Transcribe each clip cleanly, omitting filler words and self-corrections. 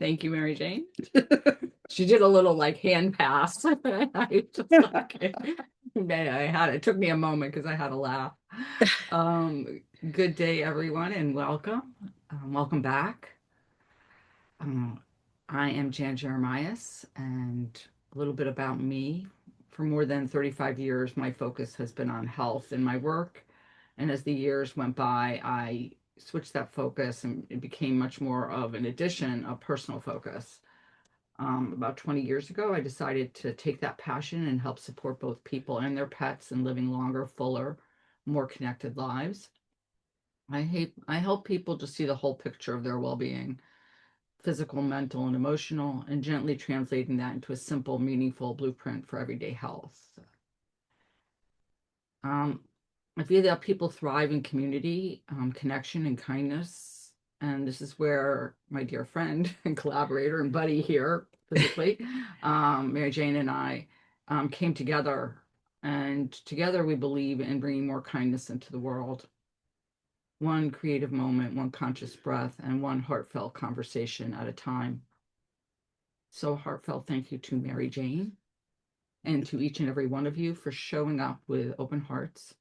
Thank you, Mary Jane. She did a little like hand pass. I just like, it took me a moment because I had to laugh. Good day, everyone, and welcome. Welcome back. Um, I am Jan Jeremias, and a little bit about me. For more than 35 years, my focus has been on health in my work. And as the years went by, I switched that focus and it became much more of an addition, a personal focus. About 20 years ago, I decided to take that passion and help support both people and their pets in living longer, fuller, more connected lives. I help people to see the whole picture of their well-being, physical, mental, and emotional, and gently translating that into a simple, meaningful blueprint for everyday health. Um, I feel that people thrive in community, connection, and kindness. And this is where my dear friend and collaborator and buddy here physically, Mary Jane and I, came together. And together we believe in bringing more kindness into the world. One creative moment, one conscious breath, and one heartfelt conversation at a time. So heartfelt thank you to Mary Jane and to each and every one of you for showing up with open hearts.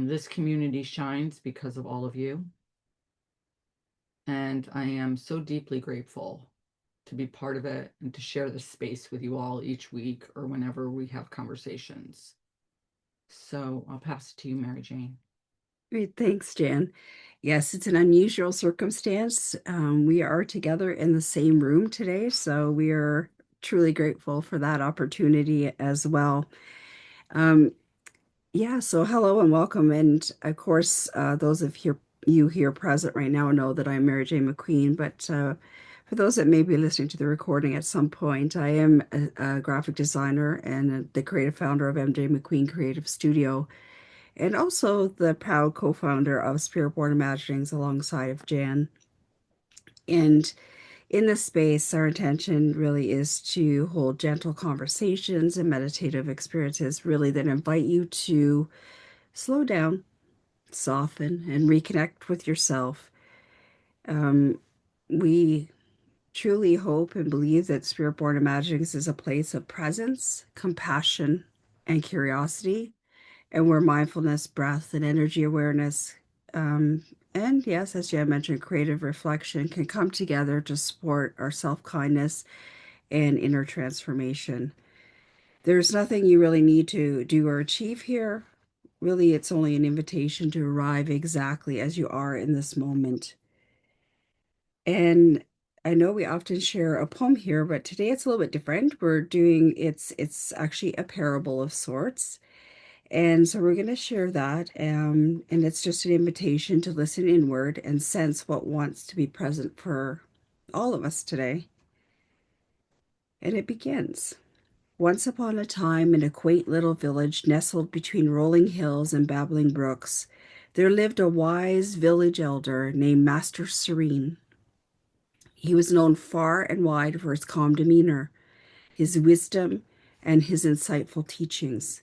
This community shines because of all of you. And I am so deeply grateful to be part of it and to share this space with you all each week or whenever we have conversations. So I'll pass it to you, Mary Jane. Great, thanks, Jan. Yes, it's an unusual circumstance. We are together in the same room today, so we are truly grateful for that opportunity as well. Um, yeah, so hello and welcome. And of course, those of you here present right now know that I'm Mary Jane McQueen, but for those that may be listening to the recording at some point, I am a graphic designer and the creative founder of MJ McQueen Creative Studio, and also the proud co-founder of Spirit Born Imaginings alongside of Jan. And in this space, our intention really is to hold gentle conversations and meditative experiences, really that invite you to slow down, soften, and reconnect with yourself. Um, we truly hope and believe that Spirit Born Imaginings is a place of presence, compassion, and curiosity, and where mindfulness, breath, and energy awareness, and yes, as Jan mentioned, creative reflection can come together to support our self-kindness and inner transformation. There's nothing you really need to do or achieve here. Really, it's only an invitation to arrive exactly as you are in this moment. And I know we often share a poem here, but today it's a little bit different. We're doing it's actually a parable of sorts. And so we're going to share that. And it's just an invitation to listen inward and sense what wants to be present for all of us today. And it begins. Once upon a time, in a quaint little village nestled between rolling hills and babbling brooks, there lived a wise village elder named Master Serene. He was known far and wide for his calm demeanor, his wisdom, and his insightful teachings.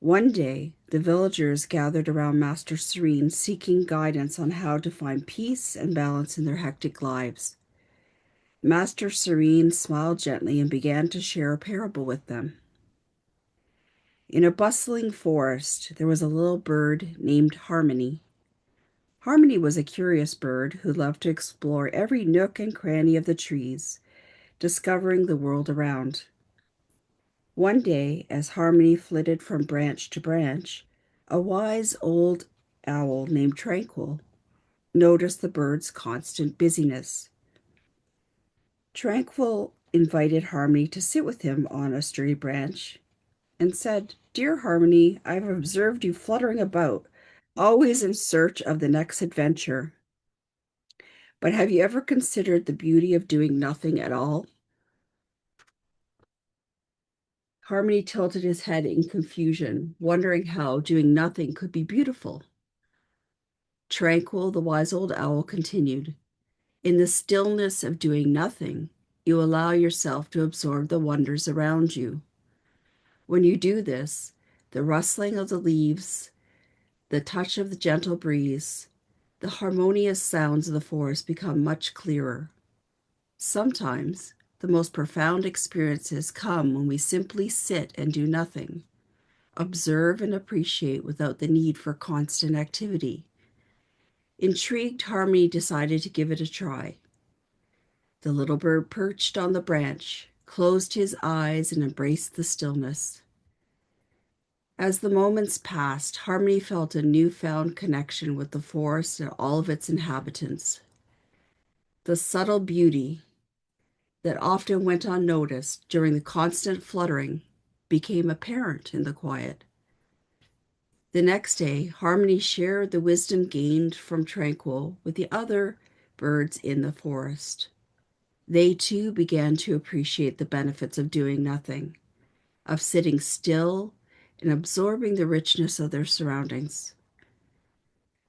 One day, the villagers gathered around Master Serene, seeking guidance on how to find peace and balance in their hectic lives. Master Serene smiled gently and began to share a parable with them. In a bustling forest, there was a little bird named Harmony. Harmony was a curious bird who loved to explore every nook and cranny of the trees, discovering the world around. One day, as Harmony flitted from branch to branch, a wise old owl named Tranquil noticed the bird's constant busyness. Tranquil invited Harmony to sit with him on a sturdy branch and said, "Dear Harmony, I've observed you fluttering about, always in search of the next adventure. But have you ever considered the beauty of doing nothing at all?" Harmony tilted his head in confusion, wondering how doing nothing could be beautiful. Tranquil, the wise old owl continued, "In the stillness of doing nothing, you allow yourself to absorb the wonders around you. When you do this, the rustling of the leaves, the touch of the gentle breeze, the harmonious sounds of the forest become much clearer. Sometimes the most profound experiences come when we simply sit and do nothing, observe and appreciate without the need for constant activity. Intrigued, Harmony decided to give it a try. The little bird perched on the branch, closed his eyes, and embraced the stillness. As the moments passed, Harmony felt a newfound connection with the forest and all of its inhabitants. The subtle beauty that often went unnoticed during the constant fluttering became apparent in the quiet. The next day, Harmony shared the wisdom gained from Tranquil with the other birds in the forest. They too began to appreciate the benefits of doing nothing, of sitting still and absorbing the richness of their surroundings.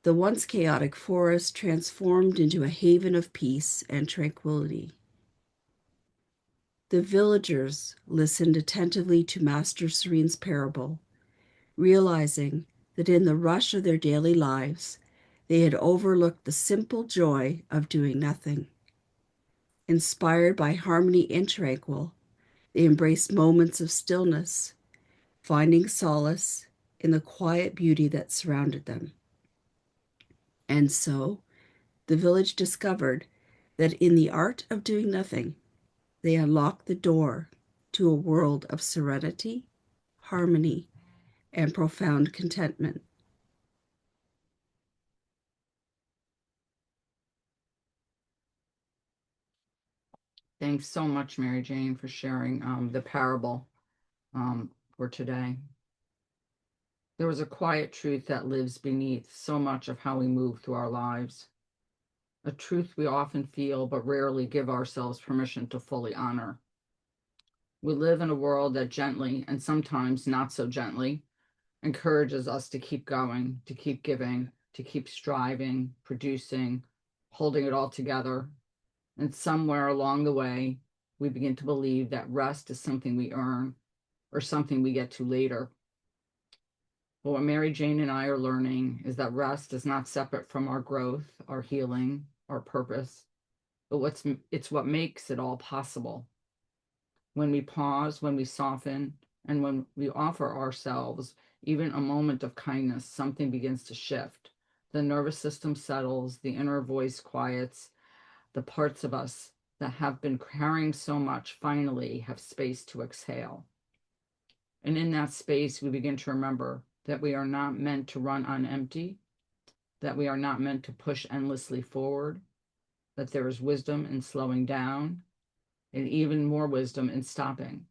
The once chaotic forest transformed into a haven of peace and tranquility. The villagers listened attentively to Master Serene's parable, realizing that in the rush of their daily lives, they had overlooked the simple joy of doing nothing. Inspired by Harmony and Tranquil, they embraced moments of stillness, finding solace in the quiet beauty that surrounded them. And so, the village discovered that in the art of doing nothing, they unlocked the door to a world of serenity, harmony, and profound contentment. Thanks so much, Mary Jane, for sharing the parable for today. There was a quiet truth that lives beneath so much of how we move through our lives, a truth we often feel but rarely give ourselves permission to fully honor. We live in a world that gently, and sometimes not so gently, encourages us to keep going, to keep giving, to keep striving, producing, holding it all together. And somewhere along the way, we begin to believe that rest is something we earn or something we get to later. But what Mary Jane and I are learning is that rest is not separate from our growth, our healing, our purpose, but it's what makes it all possible. When we pause, when we soften, and when we offer ourselves even a moment of kindness, something begins to shift. The nervous system settles, the inner voice quiets, the parts of us that have been carrying so much finally have space to exhale. And in that space, we begin to remember that we are not meant to run on empty, that we are not meant to push endlessly forward, that there is wisdom in slowing down, and even more wisdom in stopping.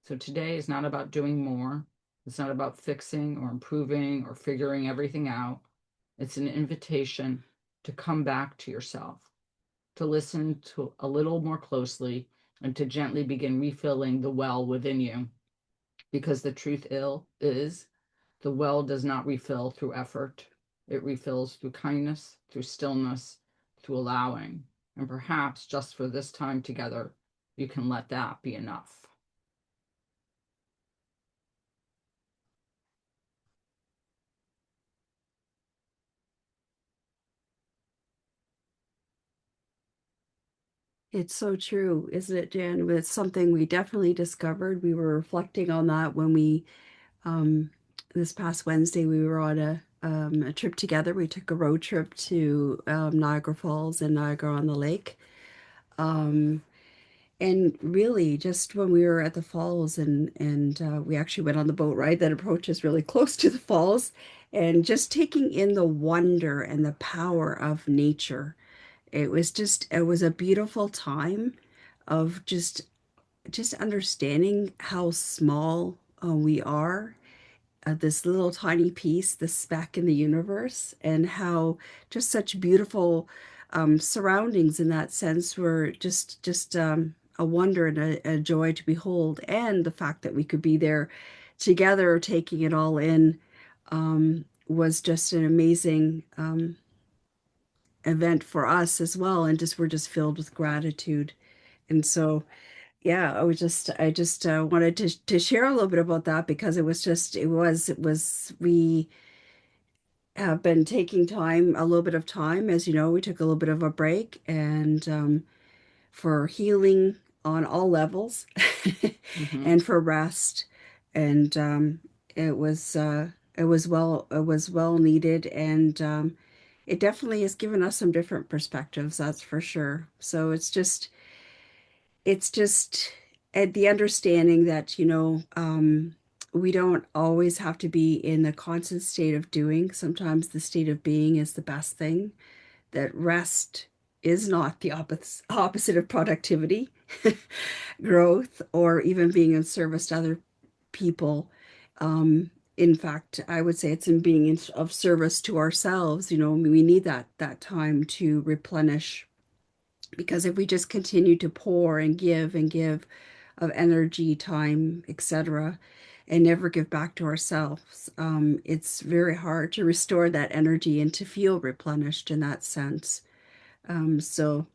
So today is not about doing more. It's not about fixing or improving or figuring everything out. It's an invitation to come back to yourself, to listen to a little more closely, and to gently begin refilling the well within you. Because the truth is, the well does not refill through effort. It refills through kindness, through stillness, through allowing. And perhaps just for this time together, you can let that be enough. It's so true, isn't it, Jan? It's something we definitely discovered. We were reflecting on that when um, this past Wednesday, we were on a trip together. We took a road trip to Niagara Falls and Niagara on the Lake. Um, and really, just when we were at the falls, and we actually went on the boat ride that approaches really close to the falls, and just taking in the wonder and the power of nature. It was a beautiful time of just understanding how small we are, this little tiny piece, this speck in the universe, and how just such beautiful surroundings in that sense were just a wonder and a joy to behold, and the fact that we could be there together, taking it all in, was just an amazing event for us as well, and just we're just filled with gratitude. And so yeah, I just wanted to share a little bit about that because it was we have been taking time, a little bit of time, as you know, we took a little bit of a break, and for healing on all levels Hmm. and for rest. And it was it was well needed, and it definitely has given us some different perspectives, that's for sure. So it's just the understanding that, we don't always have to be in the constant state of doing. Sometimes the state of being is the best thing, that rest is not the opposite of productivity, growth, or even being in service to other people. In fact, I would say it's in being of service to ourselves. We need that time to replenish, because if we just continue to pour and give of energy, time, etc., and never give back to ourselves, it's very hard to restore that energy and to feel replenished in that sense. So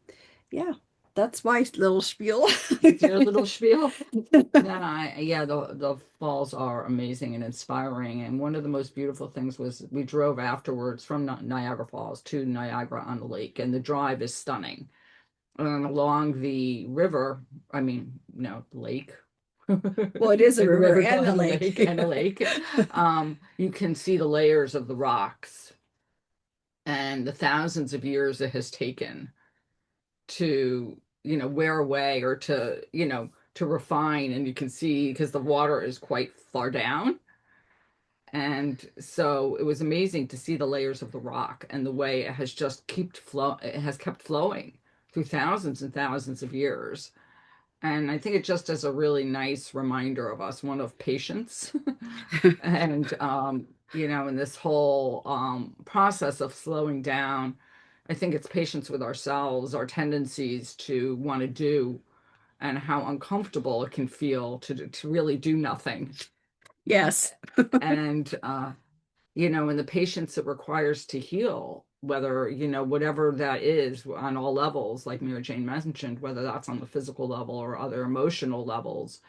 yeah, that's my little spiel. It's your little spiel. Yeah, the falls are amazing and inspiring. And one of the most beautiful things was we drove afterwards from Niagara Falls to Niagara on the Lake, and the drive is stunning. And along the river, I mean, no, lake, Well, it is a like the river river and a going the lake. lake and a lake. You can see the layers of the rocks and the thousands of years it has taken to, wear away or to, to refine. And you can see because the water is quite far down. And so it was amazing to see the layers of the rock and the way it has just it has kept flowing through thousands and thousands of years. And I think it just is a really nice reminder of us, one of patience. And in this whole process of slowing down, I think it's patience with ourselves, our tendencies to want to do, and how uncomfortable it can feel to really do nothing. Yes. And and the patience it requires to heal, whether, whatever that is on all levels, like Mary Jane mentioned, whether that's on the physical level or other emotional levels,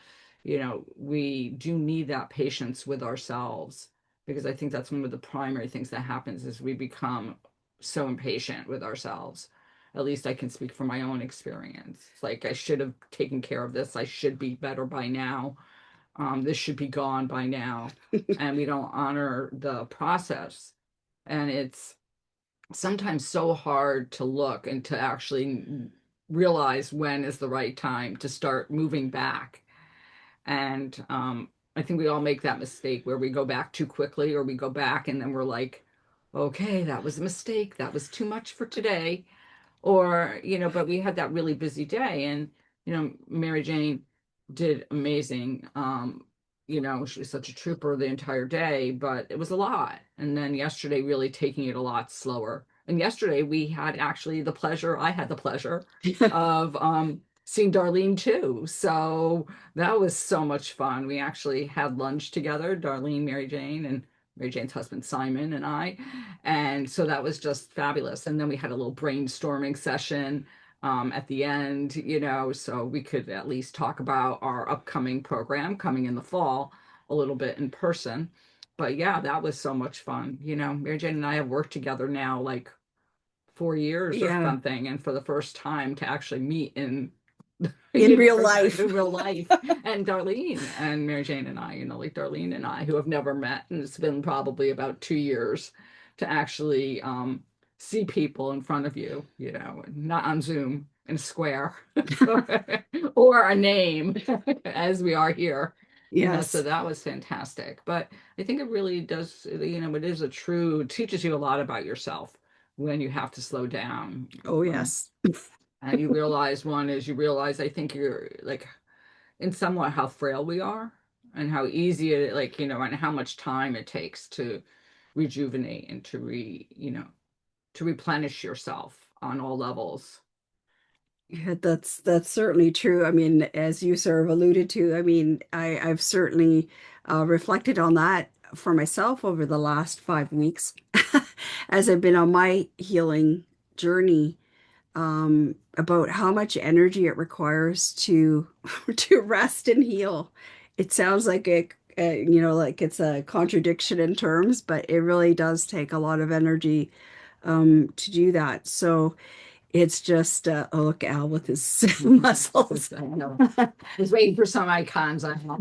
we do need that patience with ourselves, because I think that's one of the primary things that happens is we become so impatient with ourselves. At least I can speak from my own experience. It's like I should have taken care of this. I should be better by now. This should be gone by now. And we don't honor the process. And it's sometimes so hard to look and to actually realize when is the right time to start moving back. And I think we all make that mistake where we go back too quickly, or we go back and then we're like, okay, that was a mistake. That was too much for today. Or, but we had that really busy day, and, Mary Jane did amazing. She was such a trooper the entire day, but it was a lot. And then yesterday, really taking it a lot slower. And yesterday we had actually I had the pleasure of seeing Darlene too. So that was so much fun. We actually had lunch together, Darlene, Mary Jane, and Mary Jane's husband Simon and I. And so that was just fabulous. And then we had a little brainstorming session at the end, so we could at least talk about our upcoming program coming in the fall a little bit in person. But yeah, that was so much fun. Mary Jane and I have worked together now like 4 years or Yeah. something. And for the first time to actually meet in In real person life. in real life. And Darlene and Mary Jane and I, like Darlene and I, who have never met, and it's been probably about 2 years to actually see people in front of you, not on Zoom in a square or a name as we are here. So Yes. that was fantastic. But I think it really does, it is teaches you a lot about yourself when you have to slow down. Oh, When yes. and you realize one is you realize I think you're like in somewhat how frail we are, and how easy it like and how much time it takes to rejuvenate and to replenish yourself on all levels. Yeah, that's certainly true. I mean, as you sort of alluded to, I mean, I've certainly reflected on that for myself over the last 5 weeks as I've been on my healing journey, about how much energy it requires to to rest and heal. It sounds like like it's a contradiction in terms, but it really does take a lot of energy to do that. So It's just oh, look, Al with his Just, muscles. I know. I was waiting for some icons. I know.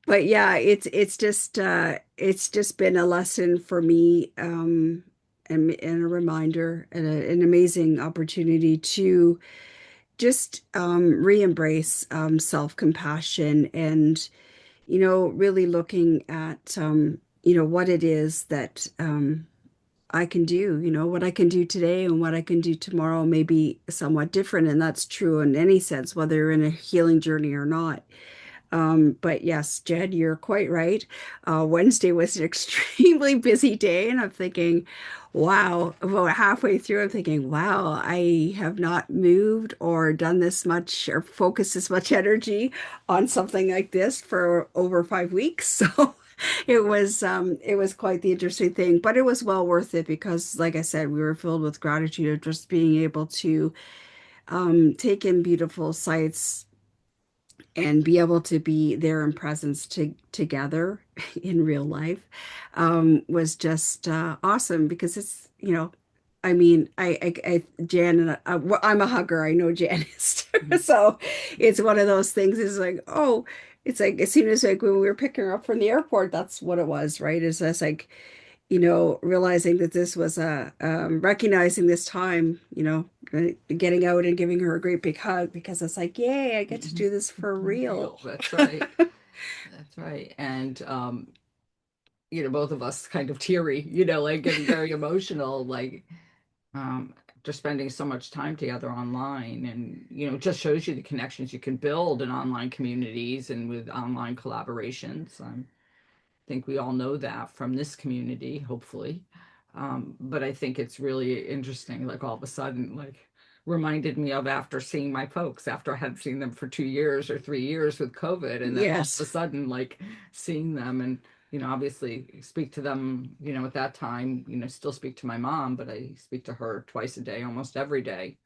But yeah, it's just been a lesson for me, and a reminder and an amazing opportunity to just re-embrace self-compassion, and really looking at what it is that I can do, what I can do today and what I can do tomorrow may be somewhat different, and that's true in any sense, whether you're in a healing journey or not. But yes, Jed, you're quite right. Wednesday was an extremely busy day, and I'm thinking, wow, about halfway through, I'm thinking, wow, I have not moved or done this much or focused this much energy on something like this for over 5 weeks. So it was quite the interesting thing, but it was well worth it because, like I said, we were filled with gratitude of just being able to take in beautiful sights and be able to be there in presence together in real life was just awesome because it's, I mean, Jan and well, I'm a hugger. I know Jan is too. So it's one of those things is like, oh, it's like as soon as like when we were picking her up from the airport, that's what it was, right? Is this like, realizing that this was a recognizing this time, getting out and giving her a great big hug because it's like, yay, I get to do this for real. Real. That's right. That's right. And both of us kind of teary, like getting very emotional, like um, just spending so much time together online, and it just shows you the connections you can build in online communities and with online collaborations. Think we all know that from this community, hopefully. But I think it's really interesting, like all of a sudden, like reminded me of after seeing my folks, after I had seen them for 2 years or 3 years with COVID, and then all of a Yes. sudden, like seeing them and obviously speak to them, at that time, still speak to my mom, but I speak to her twice a day, almost every day.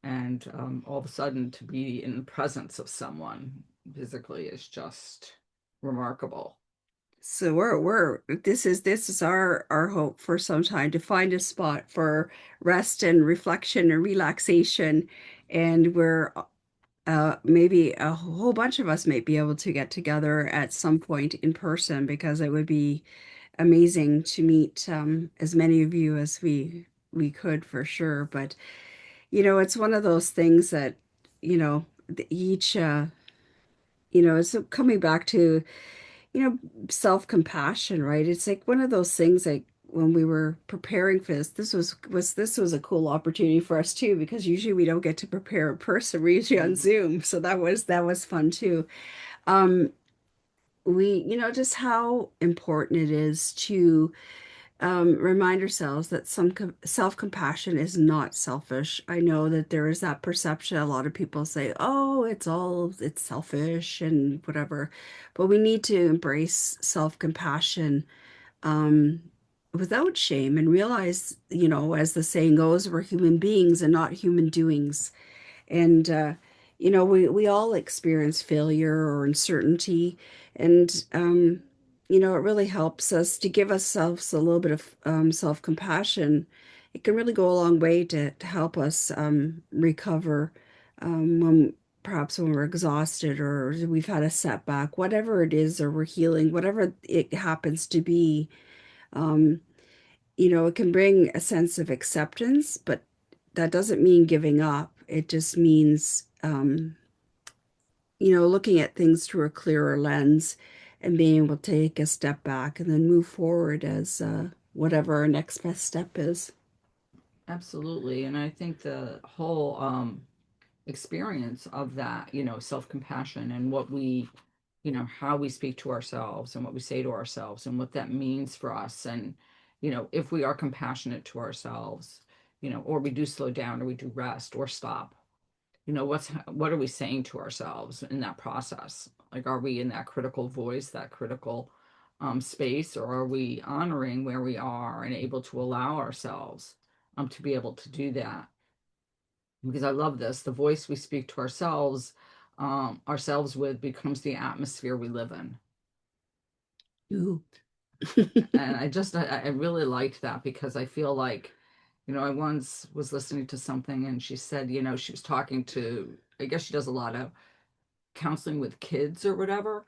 And all of a sudden to be in the presence of someone physically is just remarkable. So we're this is our hope for some time to find a spot for rest and reflection and relaxation, and we're maybe a whole bunch of us might be able to get together at some point in person because it would be amazing to meet as many of you as we could for sure. But it's one of those things that each it's coming back to self-compassion, right? It's like one of those things like when we were preparing for this was a cool opportunity for us too because usually we don't get to prepare in person. We're usually on Mhm. Zoom, so that was fun too. Um, we just how important it is to remind ourselves that some self-compassion is not selfish. I know that there is that perception. A lot of people say, "Oh, it's selfish and whatever," but we need to embrace self-compassion um, without shame and realize, as the saying goes, we're human beings and not human doings. And we all experience failure or uncertainty, and it really helps us to give ourselves a little bit of self-compassion. It can really go a long way to help us recover when perhaps when we're exhausted or we've had a setback, whatever it is, or we're healing, whatever it happens to be. Um, it can bring a sense of acceptance, but that doesn't mean giving up. It just means, looking at things through a clearer lens and being able to take a step back and then move forward as whatever our next best step is. Absolutely. And I think the whole experience of that, self-compassion and what we, how we speak to ourselves and what we say to ourselves and what that means for us. And, if we are compassionate to ourselves, or we do slow down or we do rest or stop, what are we saying to ourselves in that process? Like, are we in that critical voice, that critical space, or are we honoring where we are and able to allow ourselves to be able to do that? Because I love this. The voice we speak to ourselves with becomes the atmosphere we live in. Ooh. And I really liked that because I feel like, I once was listening to something and she said, she was talking to, I guess she does a lot of counseling with kids or whatever,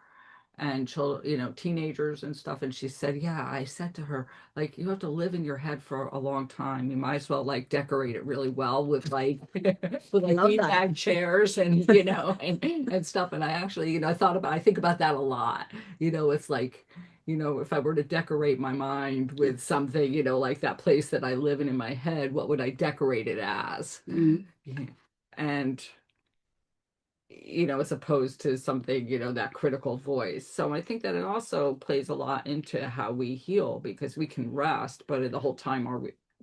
and children, teenagers and stuff. And she said, yeah, I said to her, like, you have to live in your head for a long time. You might as well like decorate it really well with like with like Love that. beanbag chairs and and stuff. And I actually, I think about that a lot. It's like, if I were to decorate my mind with something, like that place that I live in my head, what would I decorate it as? Mm. Yeah. And as opposed to something, that critical voice. So I think that it also plays a lot into how we heal because we can rest, but the whole time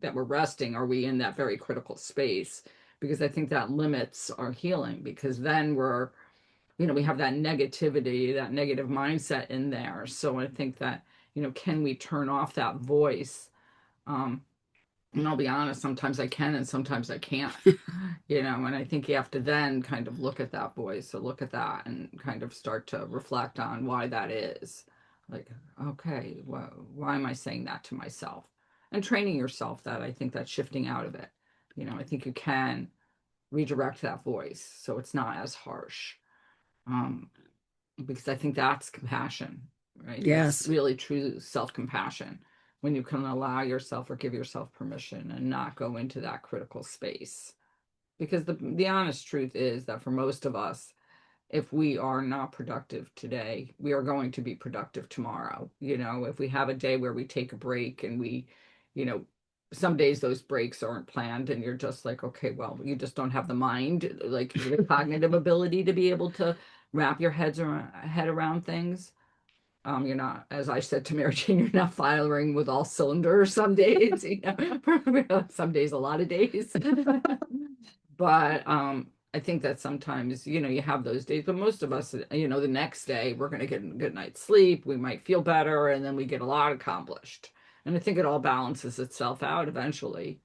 that we're resting, are we in that very critical space? Because I think that limits our healing because then we have that negativity, that negative mindset in there. So I think that, can we turn off that voice? Um, and I'll be honest, sometimes I can and sometimes I can't, and I think you have to then kind of look at that voice, so look at that and kind of start to reflect on why that is. Like, okay, well, why am I saying that to myself? And training yourself that, I think that's shifting out of it. I think you can redirect that voice so it's not as harsh. Um, because I think that's compassion, right? That's Yes. really true self-compassion when you can allow yourself or give yourself permission and not go into that critical space. Because the honest truth is that for most of us, if we are not productive today, we are going to be productive tomorrow. If we have a day where we take a break and you know, some days those breaks aren't planned and you're just like, okay, well, you just don't have the mind, like the cognitive ability to be able to wrap your head around things. You're not, as I said to Mary Jane, you're not firing with all cylinders some days, some days, a lot of days. But I think that sometimes, you have those days, but most of us, the next day we're going to get a good night's sleep. We might feel better, and then we get a lot accomplished. And I think it all balances itself out eventually.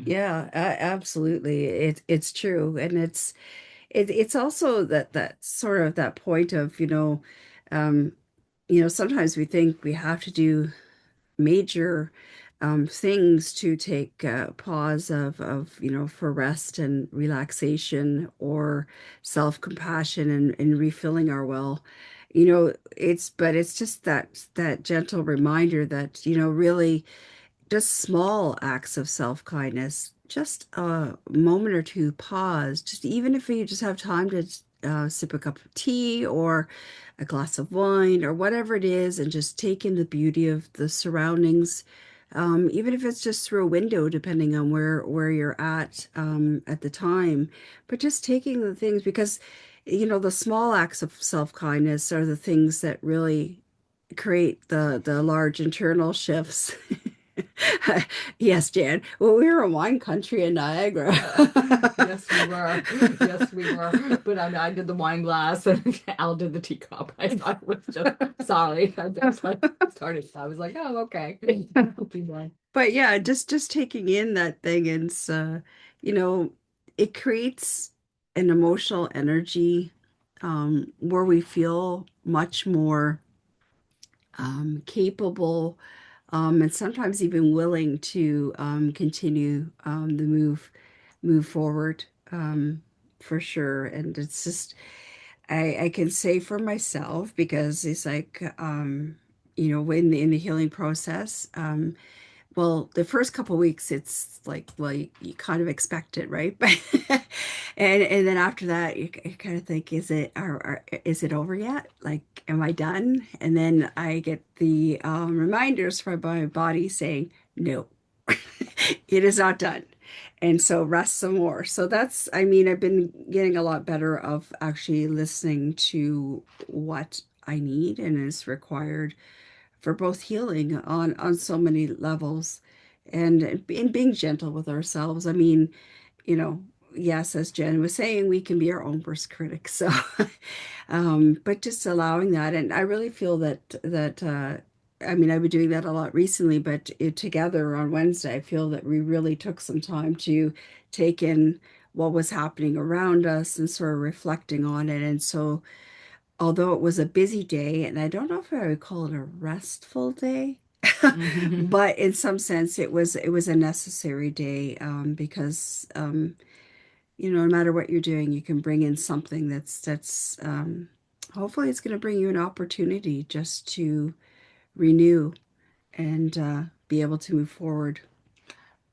Yeah, absolutely. It's true. And it's also that sort of that point of, um, sometimes we think we have to do major things to take pause of for rest and relaxation or self-compassion and refilling our well. But it's just that gentle reminder that, really just small acts of self-kindness, just a moment or two pause, just even if you just have time to sip a cup of tea or a glass of wine or whatever it is, and just take in the beauty of the surroundings, even if it's just through a window, depending on where you're at the time. But just taking the things, because the small acts of self-kindness are the things that really create the large internal shifts. Yes, Jan. Well, we were a wine country in Niagara. Yes, we were. Yes, we were. But I did the wine glass and Al did the teacup. I thought it was just sorry. That's what I started. I was like, oh, okay. But yeah, just taking in that thing, and you know, it creates an emotional energy where we feel much more capable, and sometimes even willing to continue the move forward, for sure. And it's just I can say for myself, because it's like in the healing process, well, the first couple weeks, it's like, well, you kind of expect it, right? But and then after that, you kind of think, is it over yet? Like, am I done? And then I get the reminders from my body saying, no, it is not done. And so rest some more. So I mean, I've been getting a lot better of actually listening to what I need and is required for both healing on so many levels, and in being gentle with ourselves. I mean, you know, yes, as Jen was saying, we can be our own worst critics. So, but just allowing that, and I really feel that I mean, I've been doing that a lot recently, but together on Wednesday, I feel that we really took some time to take in what was happening around us and sort of reflecting on it. And so, although it was a busy day, and I don't know if I would call it a restful day, Hmm. But in some sense, it was a necessary day, because no matter what you're doing, you can bring in something that's hopefully it's going to bring you an opportunity just to renew and be able to move forward.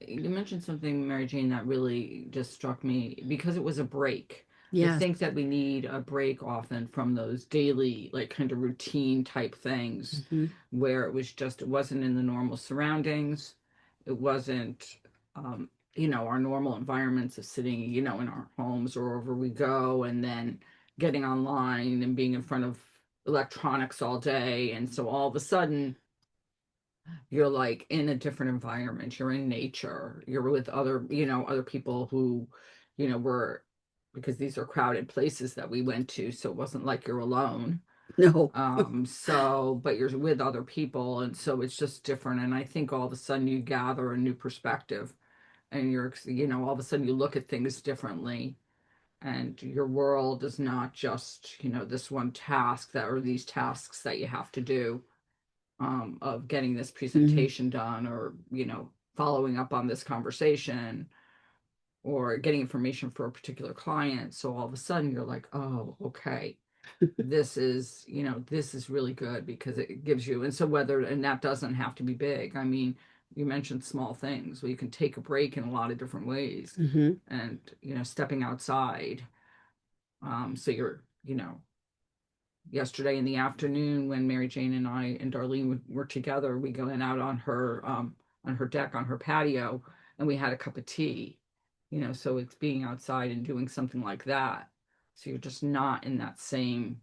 You mentioned something, Mary Jane, that really just struck me because it was a break. I Yes. think that we need a break often from those daily, like kind of routine type things Hmm. where it wasn't in the normal surroundings. It wasn't, our normal environments of sitting, in our homes or wherever we go and then getting online and being in front of electronics all day. And so all of a sudden, you're like in a different environment, you're in nature, you're with other people who were, because these are crowded places that we went to, so it wasn't like you're alone. No. So but you're with other people, and so it's just different, and I think all of a sudden you gather a new perspective, and all of a sudden you look at things differently, and your world is not just this one task that or these tasks that you have to do, of getting this Hmm. presentation done, or following up on this conversation, or getting information for a particular client. So all of a sudden you're like, oh, okay, this is really good because it gives you, and so whether, and that doesn't have to be big. I mean, you mentioned small things where you can take a break in a lot of different ways, Hmm. and stepping outside. So you're yesterday in the afternoon when Mary Jane and I and Darlene were together, we went out on her deck, on her patio, and we had a cup of tea. So it's being outside and doing something like that. So you're just not in that same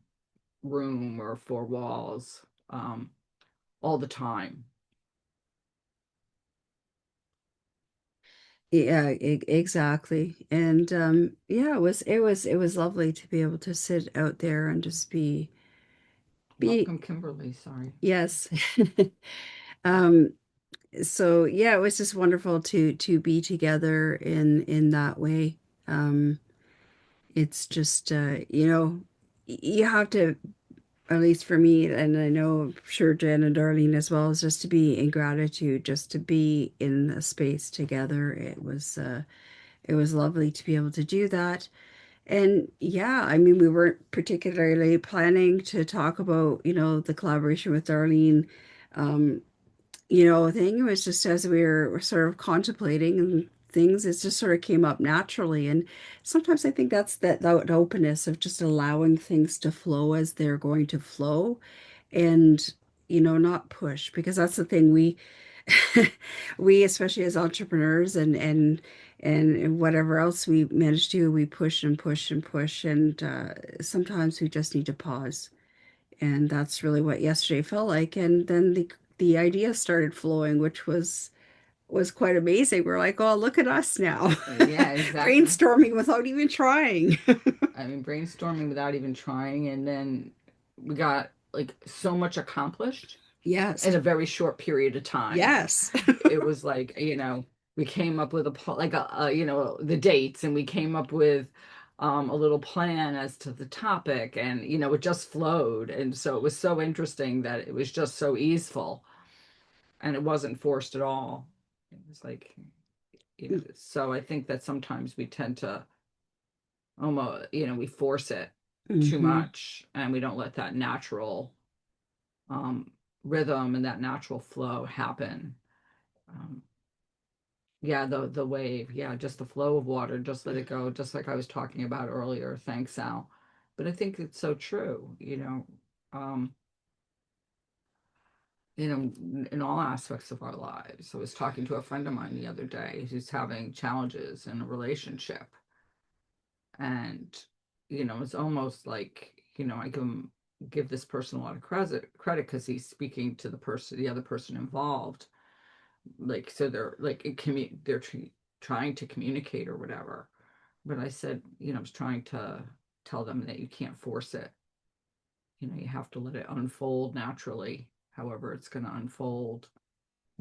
room or four walls, all the time. Yeah, exactly. And yeah, it was lovely to be able to sit out there and just be Welcome, Kimberly. Sorry. yes. Um, so yeah, it was just wonderful to be together in that way. Um, it's just you have to, at least for me, and I know I'm sure Jen and Darlene as well, is just to be in gratitude, just to be in a space together. It was lovely to be able to do that. And yeah, I mean, we weren't particularly planning to talk about, the collaboration with Darlene, um, thing. It was just as we were sort of contemplating and things, it just sort of came up naturally. And sometimes I think that's that openness of just allowing things to flow as they're going to flow, and not push, because that's the thing we, especially as entrepreneurs and whatever else we manage to do, we push and push and push, and sometimes we just need to pause. And that's really what yesterday felt like. And then the idea started flowing, which was quite amazing. We're like, oh, look at us now, Yeah, exactly. brainstorming without even trying. I mean, brainstorming without even trying, and then we got like so much accomplished in Yes. a very short period of time. Yes. It was like, we came up with the dates, and we came up with a little plan as to the topic, and it just flowed, and so it was so interesting that it was just so easeful, and it wasn't forced at all. It was like, so I think that sometimes we tend to almost, we force it too Hmm. much, and we don't let that natural um rhythm and that natural flow happen. um yeah, the wave, yeah, just the flow of water, just let it go, just like I was talking about earlier. Thanks, Al. But I think it's so true, um in all aspects of our lives. I was talking to a friend of mine the other day who's having challenges in a relationship, and it's almost like, I give this person a lot of credit because he's speaking to the other person involved, like, so they're like trying to communicate or whatever. But I said, I was trying to tell them that you can't force it. You have to let it unfold naturally, however it's going to unfold.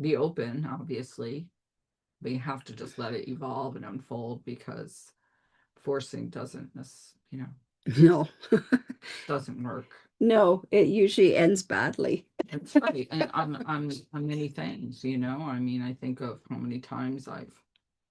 Be open, obviously, but you have to just let it evolve and unfold, because forcing doesn't, No. doesn't work. No, it usually ends badly. It's right. And on many things, I mean, I think of how many times I've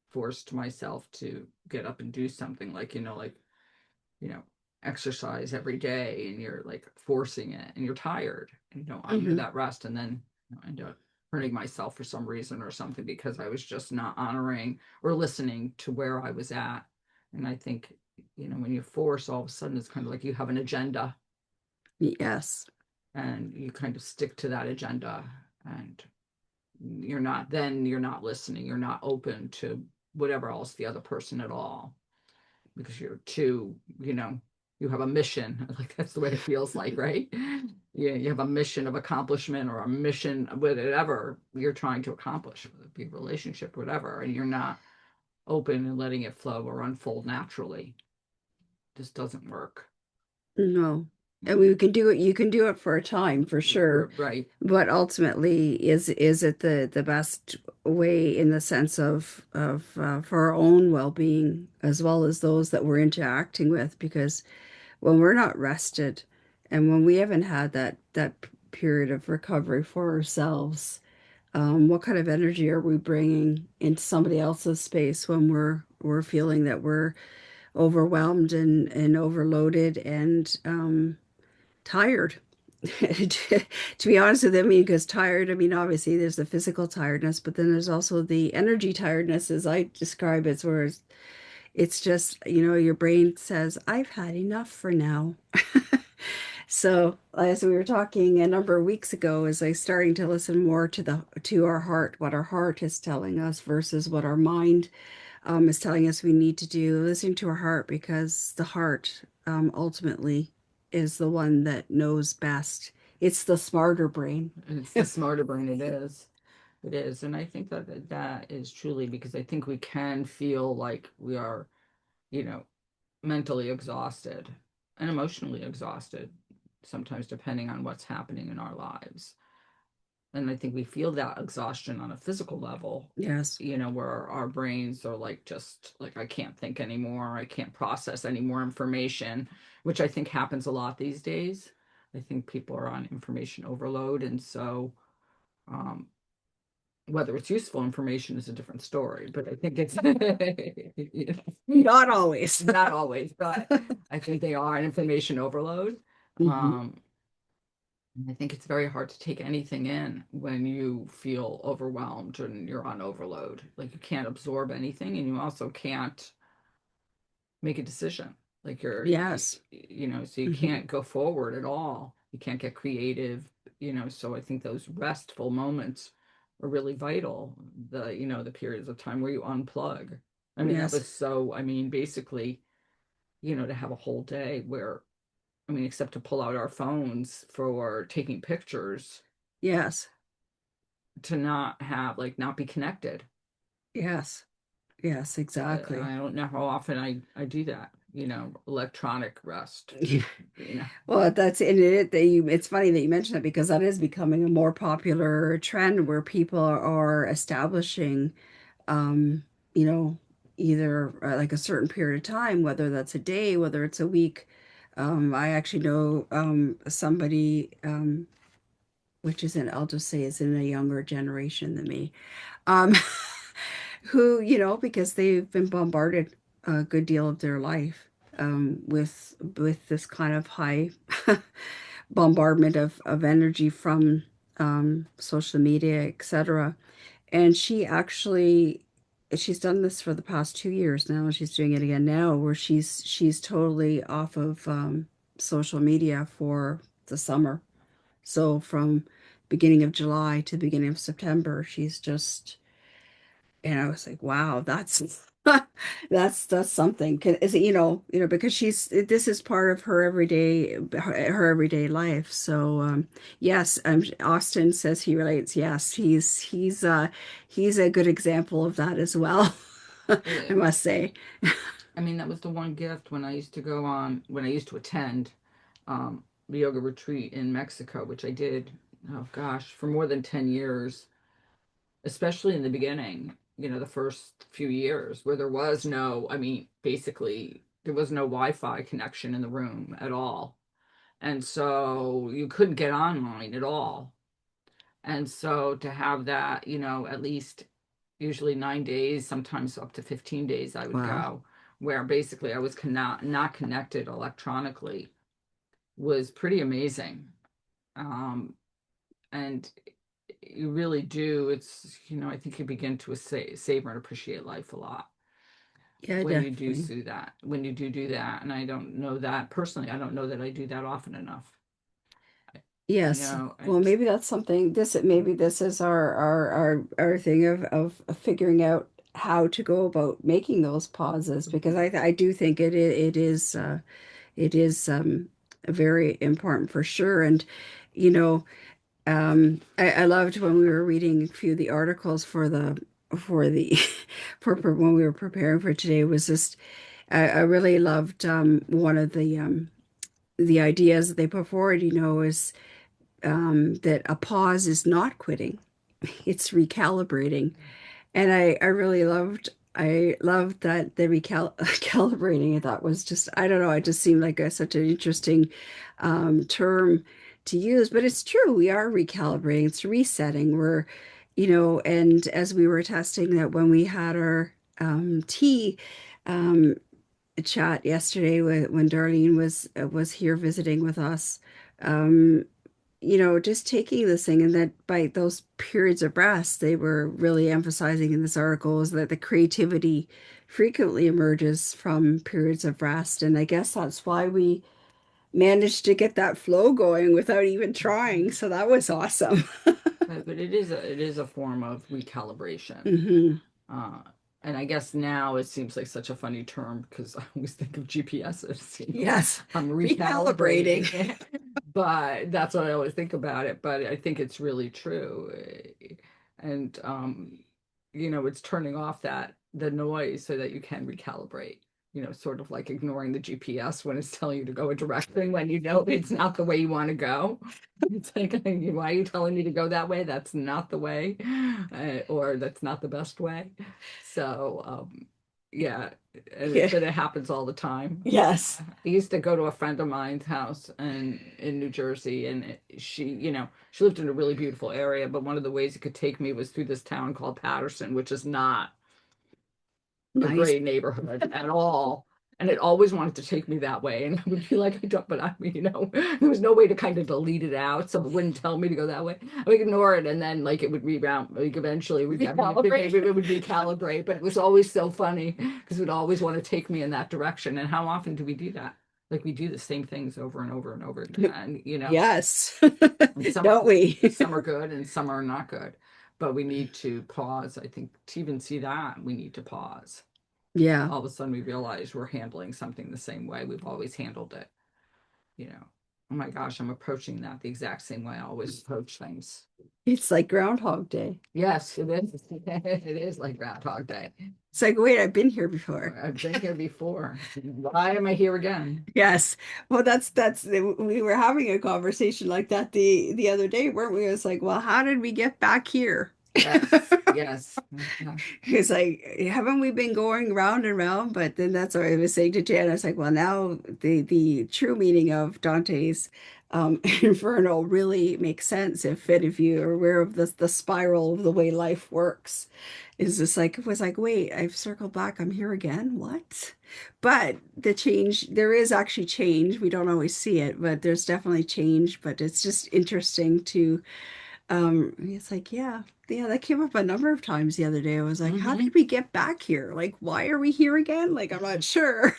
forced myself to get up and do something like, you know, exercise every day and you're like forcing it and you're tired and you don't honor Hmm. that rest and then I end up hurting myself for some reason or something because I was just not honoring or listening to where I was at. And I think, when you force, all of a sudden it's kind of like you have an agenda Yes. and you kind of stick to that agenda and you're not listening, you're not open to whatever else the other person at all because you're too, you have a mission. Like that's the way it feels like, right? Yeah, you have a mission of accomplishment or a mission of whatever you're trying to accomplish, whether it be a relationship, whatever, and you're not open and letting it flow or unfold naturally. This doesn't work. No. And Mm. we can do it, you can do it for a time for sure. Right. But ultimately, is it the best way in the sense of for our own well-being as well as those that we're interacting with? Because when we're not rested and when we haven't had that period of recovery for ourselves, what kind of energy are we bringing into somebody else's space when we're feeling that we're overwhelmed and overloaded and tired? To be honest with you, I mean, because tired, I mean, obviously there's the physical tiredness, but then there's also the energy tiredness, as I describe it, where it's just, your brain says, I've had enough for now. So, as we were talking a number of weeks ago, is I starting to listen more to our heart, what our heart is telling us versus what our mind is telling us we need to do. Listening to our heart because the heart ultimately is the one that knows best. It's the smarter brain. It's the smarter brain. It is. It is. And I think that is truly because I think we can feel like we are, you know, mentally exhausted and emotionally exhausted, sometimes depending on what's happening in our lives. And I think we feel that exhaustion on a physical level, Yes, where our brains are like, just like, I can't think anymore. I can't process any more information, which I think happens a lot these days. I think people are on information overload. And so, um, whether it's useful information is a different story, but I think it's not always. not always, but I think they are an information overload. Hmm. Um, and I think it's very hard to take anything in when you feel overwhelmed and you're on overload. Like you can't absorb anything, and you also can't make a decision. Like Yes. so you Hmm. can't go forward at all. You can't get creative, so I think those restful moments are really vital. The periods of time where you unplug. I mean, that Yes. was so, I mean, basically, to have a whole day where, I mean, except to pull out our phones for taking pictures, Yes. to not have, like, not be connected. Yes. Yes, exactly. I don't know how often I do that, electronic rest, you know. Well, that's in it that you it's funny that you mentioned that because that is becoming a more popular trend where people are establishing um, you know, either like a certain period of time, whether that's a day, whether it's a week. I actually know somebody which isn't, I'll just say is in a younger generation than me, um, who, because they've been bombarded a good deal of their life with this kind of high bombardment of energy from social media, etc. And she's done this for the past 2 years now, and she's doing it again now, where she's totally off of social media for the summer. So from beginning of July to beginning of September, she's just, and I was like, wow, that's that's something. Is it, because this is part of her everyday life. So yes, Austin says he relates. Yes, he's a good example of that as well. I Yeah. must say. I mean, that was the one gift when I used to attend the yoga retreat in Mexico, which I did, oh gosh, for more than 10 years, especially in the beginning, the first few years where there was no, I mean, basically, there was no Wi-Fi connection in the room at all. And so you couldn't get online at all. And so to have that, at least usually 9 days, sometimes up to 15 days, I would Wow. go, where basically I was not connected electronically, was pretty amazing. Um, and you really do, I think you begin to savor and appreciate life a lot Yeah, when you do definitely. do that, when you do that. And I don't know that personally, I don't know that I do that often enough, Yes. Well, and maybe that's something maybe this is our thing of figuring out how to go about making those pauses because I do think it is very important for sure. And you know, I loved when we were reading a few of the articles for the for when we were preparing for today was just I really loved one of the ideas that they put forward, is that a pause is not quitting, it's recalibrating. And I really loved that the calibrating. I thought was just, I don't know, it just seemed like such an interesting term to use. But it's true, we are recalibrating, it's resetting. And as we were testing that when we had our tea um, chat yesterday when Darlene was here visiting with us, um, just taking this thing and that by those periods of rest, they were really emphasizing in this article is that the creativity frequently emerges from periods of rest. And I guess that's why we managed to get that flow going without even trying. So that was awesome. but it is a form of recalibration. Hmm. Uh, and I guess now it seems like such a funny term because I always think of GPSs, Yes. I'm Recalibrating. recalibrating it, but that's what I always think about it. But I think it's really true. And, it's turning off the noise so that you can recalibrate, sort of like ignoring the GPS when it's telling you to go a direction when you know it's not the way you want to go. It's like, why are you telling me to go that way? That's not the way, or that's not the best way. So, yeah, Yeah. but it happens all the time. Yes. I used to go to a friend of mine's house in New Jersey, and she lived in a really beautiful area, but one of the ways it could take me was through this town called Patterson, which is not a Nice. great neighborhood at all. And it always wanted to take me that way. And I would be like, I don't, but I mean, there was no way to kind of delete it out. So it wouldn't tell me to go that way. I would ignore it. And then like it would rebound, like eventually we Recalibrate. it would recalibrate. But it was always so funny because it would always want to take me in that direction. And how often do we do that? Like we do the same things over and over and over again, Yes. and Don't we? some are good and some are not good. But we need to pause. I think to even see that, we need to pause. Yeah. All of a sudden we realize we're handling something the same way we've always handled it. Oh my gosh, I'm approaching that the exact same way I always approach things. It's like Groundhog Day. Yes, it is. It is like Groundhog Day. It's like, wait, I've been here before. I've been here before. Why am I here again? Yes. Well, that's we were having a conversation like that the other day, weren't we? It was like, well, how did we get back here? Yes, yes. Yeah. It's like, haven't we been going round and round? But then that's what I was saying to Jan. I was like, well, now the true meaning of Dante's Inferno really makes sense if you are aware of the spiral of the way life works. Is this like it was like, wait, I've circled back, I'm here again. What? But the change, there is actually change. We don't always see it, but there's definitely change. But it's just interesting to it's like, yeah, that came up a number of times the other day. I was like, how Hmm. did we get back here? Like, why are we here again? Like, I'm not sure.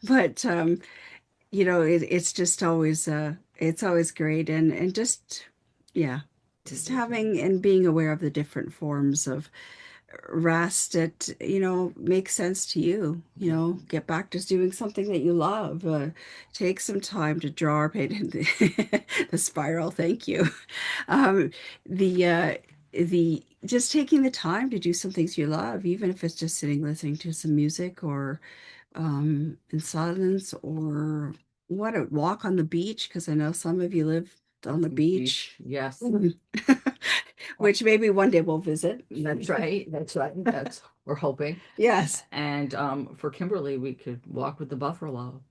But it's just always it's always great and just yeah, It just is really. having and being aware of the different forms of rest that makes sense to you. Mhm. Get back to doing something that you love. Take some time to draw or paint the spiral. Thank you. um the just taking the time to do some things you love, even if it's just sitting listening to some music or in silence, or what, a walk on the beach, because I know some of you live on the beach. Beach, yes. Which maybe one day we'll visit. That's right. That's right. That's we're hoping. Yes. And for Kimberly, we could walk with the buffalo.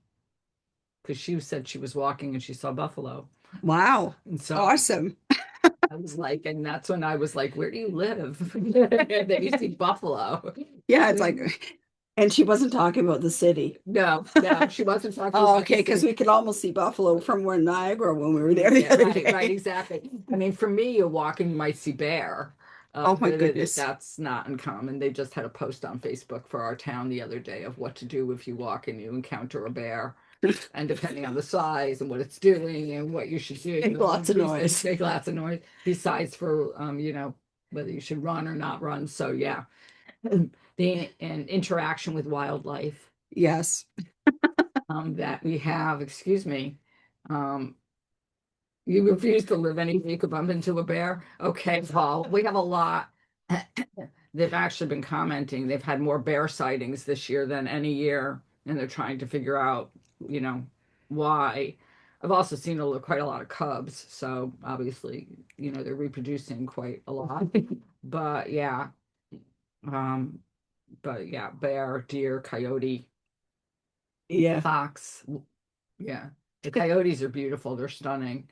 because she said she was walking and she saw buffalo. Wow. And so Awesome. I was like, and that's when I was like, where do you live? And then you see buffalo. Yeah, it's like, and she wasn't talking about the city. No, no, she wasn't talking Oh, about the okay, because city. we could almost see buffalo from where Niagara when we were there the Yeah, other right, day. exactly. I mean, for me, you're walking, you might see bear. Oh my goodness. That's not uncommon. They just had a post on Facebook for our town the other day of what to do if you walk and you encounter a bear. And depending on the size and what it's doing and what you should do, Make lots of noise. make lots of noise. Besides for whether you should run or not run. So yeah, the and interaction with wildlife Yes. that we have. Excuse me. Um, you refuse to live anything you could bump into a bear. Okay, Paul, we have a lot. They've actually been commenting. They've had more bear sightings this year than any year, and they're trying to figure out, you know, why. I've also seen quite a lot of cubs, so obviously, they're reproducing quite a lot. But yeah, um, but yeah, bear, deer, coyote, Yeah. fox. Yeah, the coyotes are beautiful. They're stunning.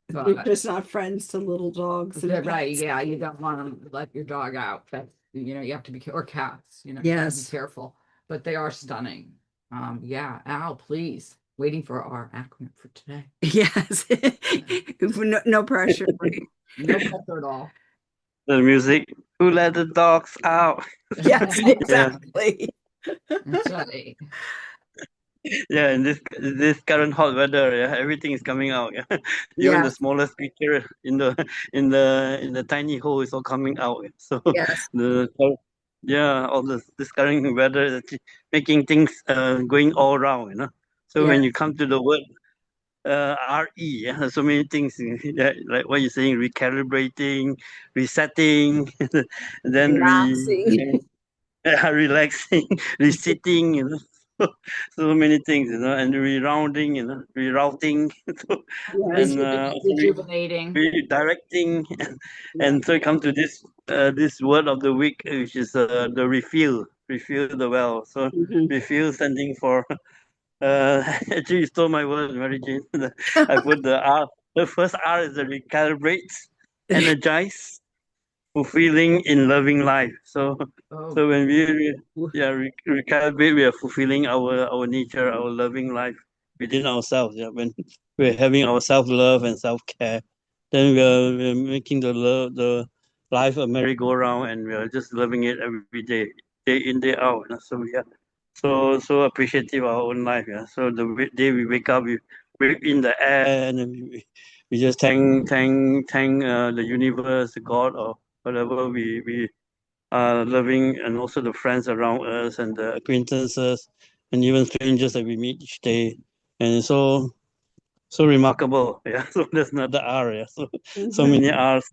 They're But just not friends to little dogs and right, pets. yeah, you don't want to let your dog out. That's, you have to be, or cats, you got to be Yes. careful. But they are stunning. Yeah, Al, please. Waiting for our acronym for today. Yes. No, no pressure, right? No pressure at all. The music. Who let the dogs out? Yes, Yeah, exactly. That's right. yeah. In this current hot weather, yeah, everything is coming out. Yeah. Even the Yes, smallest creature in the tiny hole is all coming out. Yeah. So yes. the yeah, all this current weather is actually making things going all around. So Yeah. when you come to the word RE, yeah, so many things. Yeah, like what you're saying, recalibrating, resetting, then Relaxing. relaxing, resitting, so many things, and rerounding, rerouting, so, Yes. and also Rejuvenating. redirecting, Yeah. and so come to this word of the week, which is the refill the well. So Mhm. refill standing for actually you stole my word, Mary Jane. I put the R. The first R is the recalibrate, energize, fulfilling in loving life. So, Oh, so when yeah recalibrate, we are fulfilling our nature, our loving life within ourselves. Yeah, when we're having our self love and self care, then we're making the life a merry-go-round, and we are just loving it every day, day in day out. So yeah, so appreciative of our own life. Yeah, so the day we wake up, we breathe in the air, and then we just thank the universe, the God, or whatever we are loving, and also the friends around us and the acquaintances and even strangers that we meet each day. And so remarkable. Yeah. So there's another R. Yeah. So Mhm. many R's.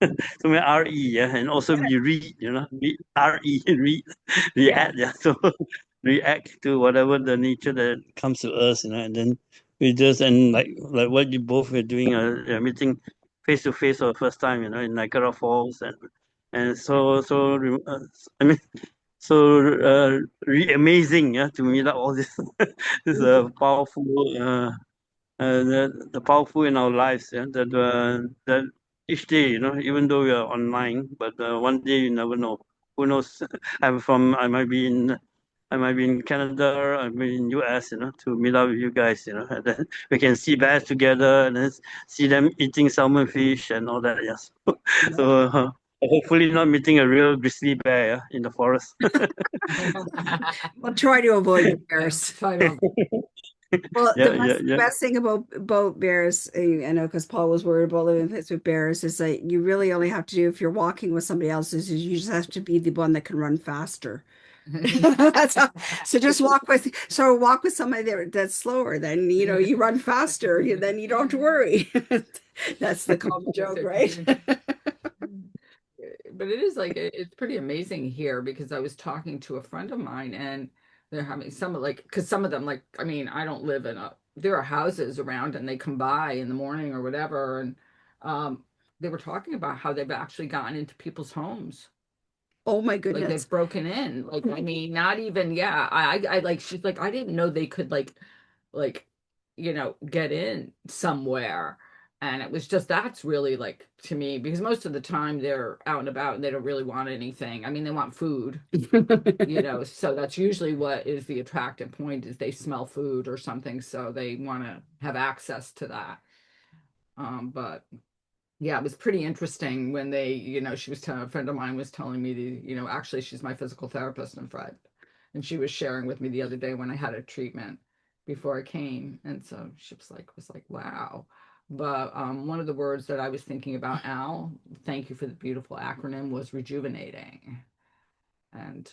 So many RE. Yeah. And also we read. RE read yeah. react. Yeah. So react to whatever the nature that comes to us. And then we just, and like what you both were doing, meeting face to face for the first time, in Niagara Falls, and I mean, so amazing, yeah, to meet up all this this powerful the powerful in our lives, yeah, that each day, even though we are online, but one day you never know. Who knows? I might be in Canada, I might be in US, to meet up with you guys, and then we can see bears together, and then see them eating salmon fish and all that. Yes. Yeah. So hopefully not meeting a real grizzly bear, yeah, in the forest. We'll try to avoid Yeah, bears. try to. Well, the Yeah, yeah, yeah. best thing about bears, I know, because Paul was worried about living in pits with bears, is that you really only have to do if you're walking with somebody else is you just have to be the one that can run faster. So just walk with somebody that's slower. Then you run faster. Then you don't have to worry. That's the common joke, right? But it is like it's pretty amazing here because I was talking to a friend of mine and they're having some of like because some of them like I mean I don't live in a there are houses around and they come by in the morning or whatever and um they were talking about how they've actually gotten into people's homes Oh my like goodness. they've broken in like I mean not even yeah I like she's like I didn't know they could like like, get in somewhere. And it was just, that's really like to me, because most of the time they're out and about and they don't really want anything. I mean, they want food, so that's usually what is the attractive point, is they smell food or something, so they want to have access to that. But yeah, it was pretty interesting when they, she was telling, a friend of mine was telling me actually she's my physical therapist and friend. And she was sharing with me the other day when I had a treatment before I came. And so she was like, wow. But one of the words that I was thinking about, Al, thank you for the beautiful acronym, was rejuvenating. And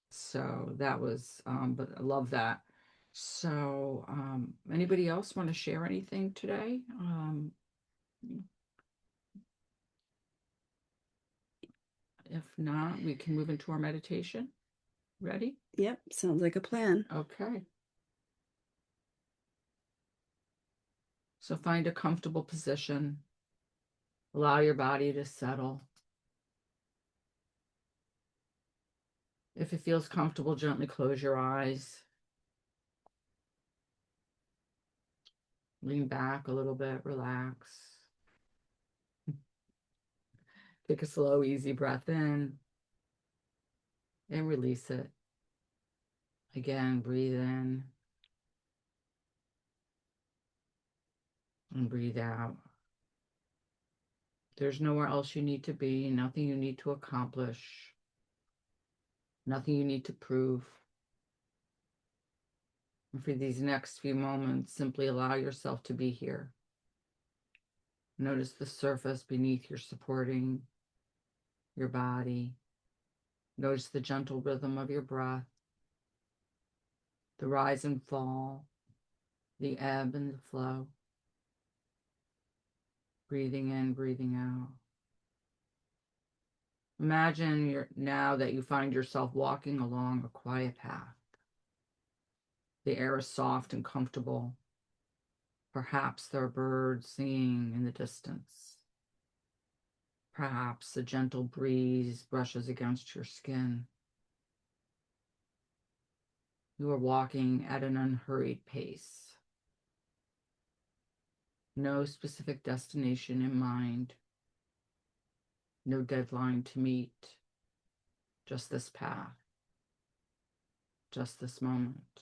so that was, but I love that. So anybody else want to share anything today? If not, we can move into our meditation. Ready? Yep, sounds like a plan. Okay. So find a comfortable position. Allow your body to settle. If it feels comfortable, gently close your eyes. Lean back a little bit, relax. Take a slow, easy breath in and release it. Again, breathe in and breathe out. There's nowhere else you need to be, nothing you need to accomplish, nothing you need to prove. And for these next few moments, simply allow yourself to be here. Notice the surface beneath your supporting your body. Notice the gentle rhythm of your breath, the rise and fall, the ebb and the flow. Breathing in, breathing out. Imagine now that you find yourself walking along a quiet path. The air is soft and comfortable. Perhaps there are birds singing in the distance. Perhaps a gentle breeze brushes against your skin. You are walking at an unhurried pace. No specific destination in mind. No deadline to meet. Just this path. Just this moment.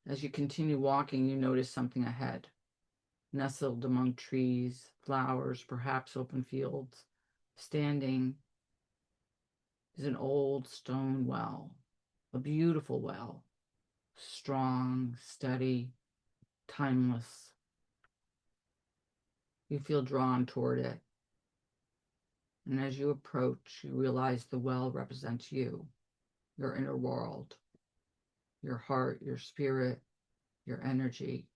As you continue walking, you notice something ahead. Nestled among trees, flowers, perhaps open fields, standing is an old stone well, a beautiful well, strong, steady, timeless. You feel drawn toward it. And as you approach, you realize the well represents you, your inner world, your heart, your spirit, your energy.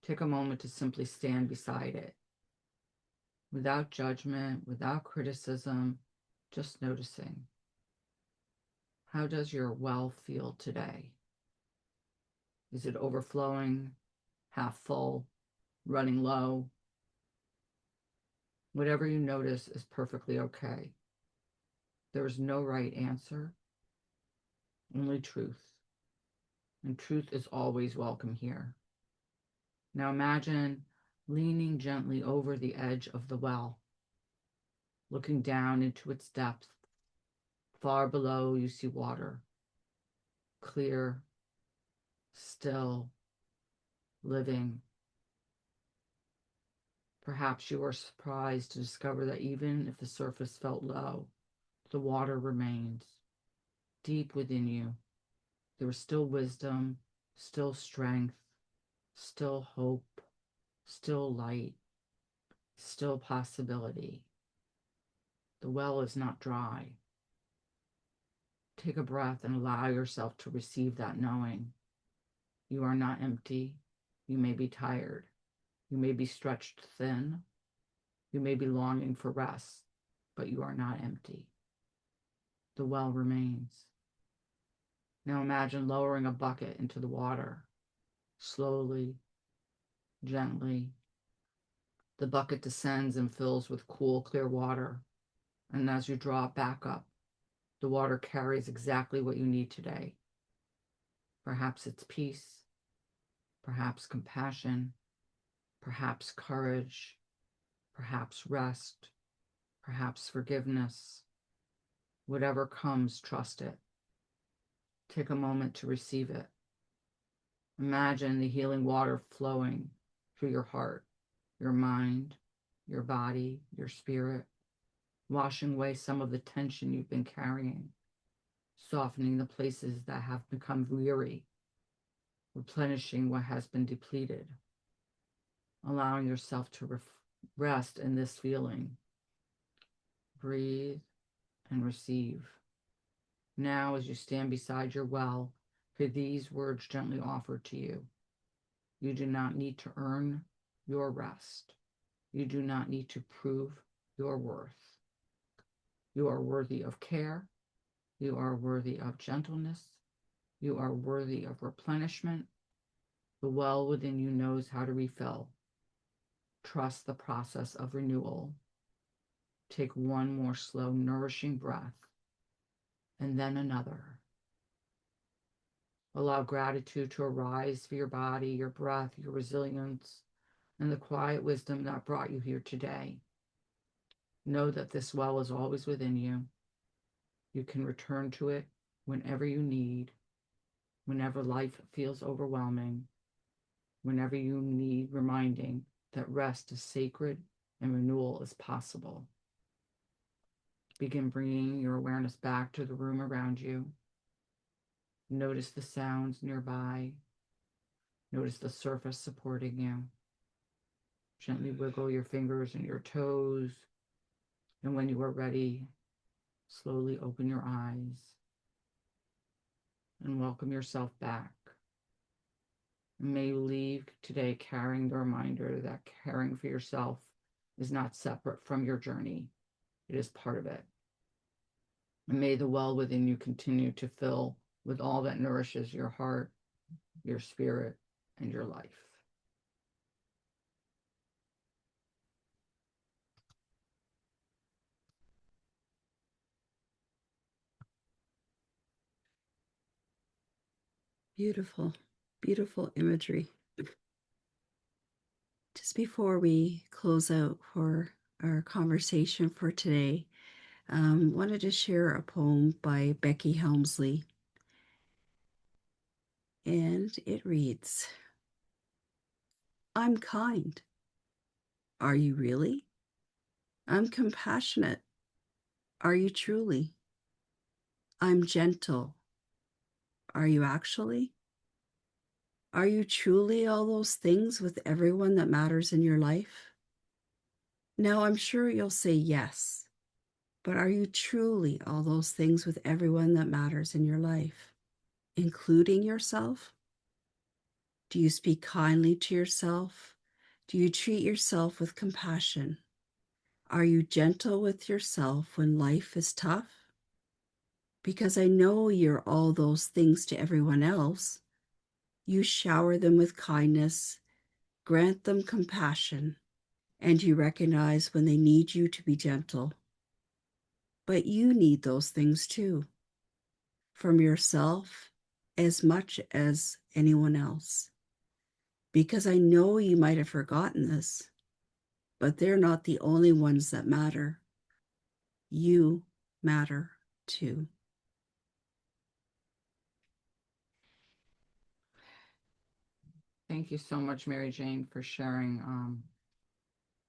Take a moment to simply stand beside it, without judgment, without criticism, just noticing. How does your well feel today? Is it overflowing, half full, running low? Whatever you notice is perfectly okay. There is no right answer, only truth. And truth is always welcome here. Now imagine leaning gently over the edge of the well, looking down into its depth. Far below, you see water, clear, still, living. Perhaps you are surprised to discover that even if the surface felt low, the water remains deep within you. There is still wisdom, still strength, still hope, still light, still possibility. The well is not dry. Take a breath and allow yourself to receive that knowing. You are not empty. You may be tired. You may be stretched thin. You may be longing for rest, but you are not empty. The well remains. Now imagine lowering a bucket into the water, slowly, gently. The bucket descends and fills with cool, clear water. And as you draw it back up, the water carries exactly what you need today. Perhaps it's peace, perhaps compassion, perhaps courage, perhaps rest, perhaps forgiveness. Whatever comes, trust it. Take a moment to receive it. Imagine the healing water flowing through your heart, your mind, your body, your spirit, washing away some of the tension you've been carrying, softening the places that have become weary, replenishing what has been depleted, allowing yourself to rest in this feeling. Breathe and receive. Now, as you stand beside your well, hear these words gently offered to you. You do not need to earn your rest. You do not need to prove your worth. You are worthy of care. You are worthy of gentleness. You are worthy of replenishment. The well within you knows how to refill. Trust the process of renewal. Take one more slow, nourishing breath, and then another. Allow gratitude to arise for your body, your breath, your resilience, and the quiet wisdom that brought you here today. Know that this well is always within you. You can return to it whenever you need, whenever life feels overwhelming, whenever you need reminding that rest is sacred and renewal is possible. Begin bringing your awareness back to the room around you. Notice the sounds nearby. Notice the surface supporting you. Gently wiggle your fingers and your toes. And when you are ready, slowly open your eyes and welcome yourself back. May you leave today carrying the reminder that caring for yourself is not separate from your journey. It is part of it. And may the well within you continue to fill with all that nourishes your heart, your spirit, and your life. Beautiful, beautiful imagery. Just before we close out for our conversation for today, wanted to share a poem by Becky Helmsley. And it reads, I'm kind. Are you really? I'm compassionate. Are you truly? I'm gentle. Are you actually? Are you truly all those things with everyone that matters in your life? Now, I'm sure you'll say yes, but are you truly all those things with everyone that matters in your life, including yourself? Do you speak kindly to yourself? Do you treat yourself with compassion? Are you gentle with yourself when life is tough? Because I know you're all those things to everyone else. You shower them with kindness, grant them compassion, and you recognize when they need you to be gentle. But you need those things too, from yourself as much as anyone else. Because I know you might have forgotten this, but they're not the only ones that matter. You matter too. Thank you so much, Mary Jane, for sharing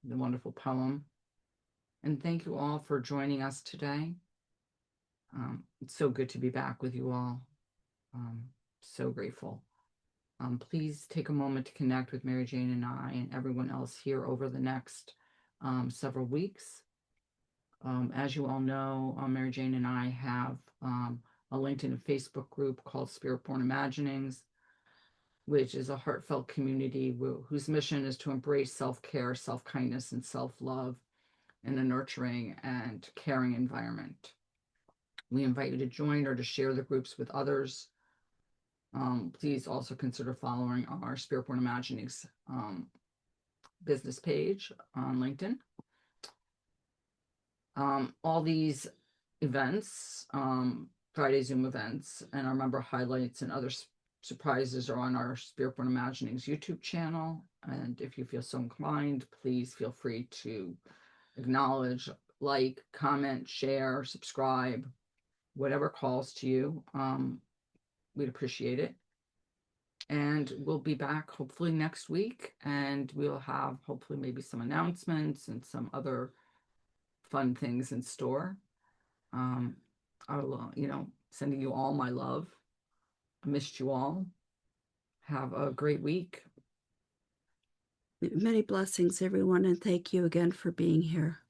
the wonderful poem. And thank you all for joining us today. It's so good to be back with you all. So grateful. Please take a moment to connect with Mary Jane and I and everyone else here over the next several weeks. As you all know, Mary Jane and I have a LinkedIn and Facebook group called Spirit Born Imaginings, which is a heartfelt community whose mission is to embrace self-care, self-kindness, and self-love in a nurturing and caring environment. We invite you to join or to share the groups with others. Please also consider following our Spirit Born Imaginings business page on LinkedIn. All these events, Friday Zoom events, and our member highlights and other surprises are on our Spiritborn Imaginings YouTube channel. And if you feel so inclined, please feel free to acknowledge, like, comment, share, subscribe, whatever calls to you. We'd appreciate it. And we'll be back hopefully next week, and we'll have hopefully maybe some announcements and some other fun things in store. I'll, sending you all my love. I missed you all. Have a great week. Many blessings, everyone, and thank you again for being here.